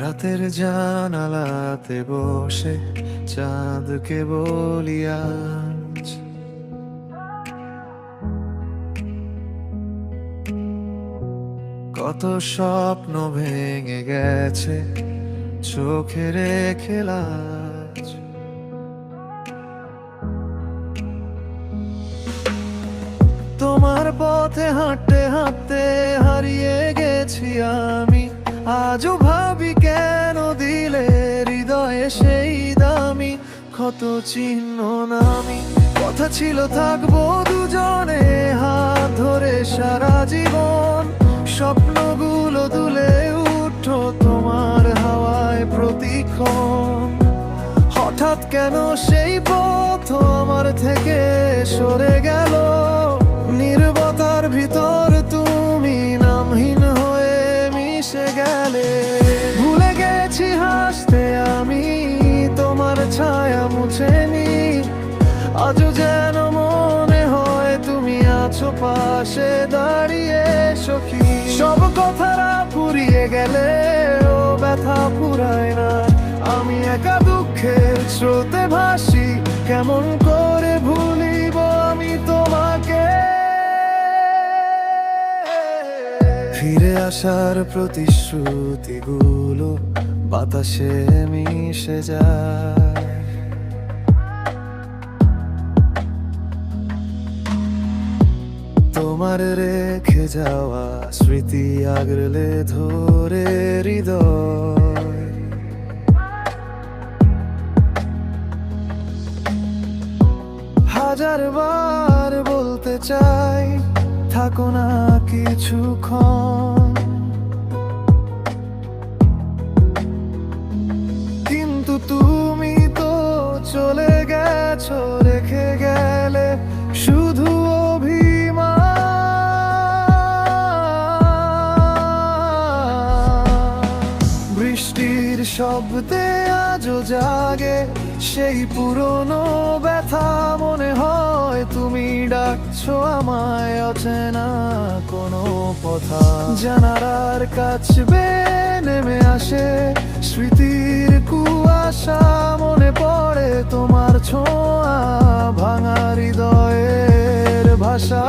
রাতের জানালাতে বসে চাঁদকে বলি আজ কত স্বপ্ন ভেঙে গেছে চোখে রেখে লাজ। তোমার পথে হাঁটতে হাঁটতে হারিয়ে গেছি আমি, আজও ভাবি কেন দিলে হৃদয়ে সেই দামি ক্ষত চিহ্ন নামি। কথা ছিল থাকবো দুজনে হাত ধরে সারা জীবন, স্বপ্নগুলো দুলে উঠো তোমার হাওয়ায় প্রতিক্ষণ। হঠাৎ কেন সেই পথ আমার থেকে সরে গেল, নীরবতার ভিতর তুমি নামহীন হয়ে মিশে গেলে। ভুলে গেছি হাসতে আমি, তোমার ছায়া মুছেনি, আজও যেন মনে হয় তুমি আছো পাশে দাঁড়িয়ে সখী। সব কথারা ফুরিয়ে গেলে ও ব্যথা ফুরায় না, আমি একা দুঃখের স্রোতে ভাসি, কেমন করে ভুলিব আমি তোমাকে। ফিরে আসার প্রতিশ্রুতিগুলো বাতাসে মিশে যায়, তোমার রেখে যাওয়া স্মৃতি আগলে ধরে হৃদয়। হাজার বার বলতে চাই থাকো না কিছুক্ষণ, কিন্তু তুমি তো চলে গেছো, রেখে গেলে শুধু বৃষ্টির শব্দে আজও জাগে সেই পুরনো ব্যথা, মনে হয় তুমি ডাকছো আমায় অচেনা কোনো কথা। জানালার কাছে নেমে আসে স্মৃতির কুয়াশা, মনে পড়ে তোমার ছোঁয়া ভাঙা হৃদয়ের ভাষা।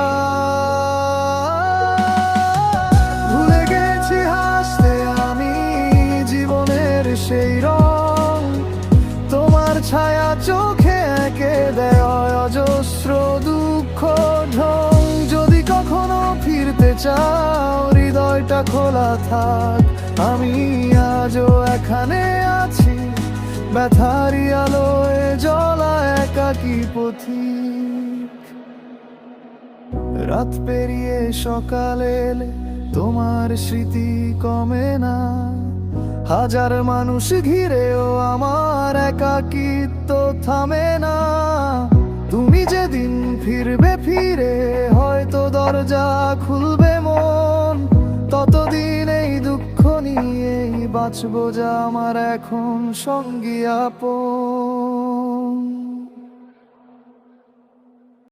ভুলে গেছি হাসতে আমি জীবনের সেই রং, তোমার ছায়া চোখে এঁকে দেয় অজস্র দুঃখ ঢং। যদি কখনো ফিরতে চাও হৃদয়টা খোলা থাক, আমি আজও এখানে আছি ব্যথারি আলোয় জ্বলা একাকী পথিক। রাত পেরিয়ে সকাল এলে তোমার স্মৃতি কমে না, হাজার মানুষ ঘিরেও আমার একাকিত্ব থামে না। তুমি যেদিন ফিরবে ফিরে হয়তো দরজা খুলবে মন, ততদিন এই দুঃখ নিয়েই বাঁচবো যা আমার এখন সঙ্গী আপন।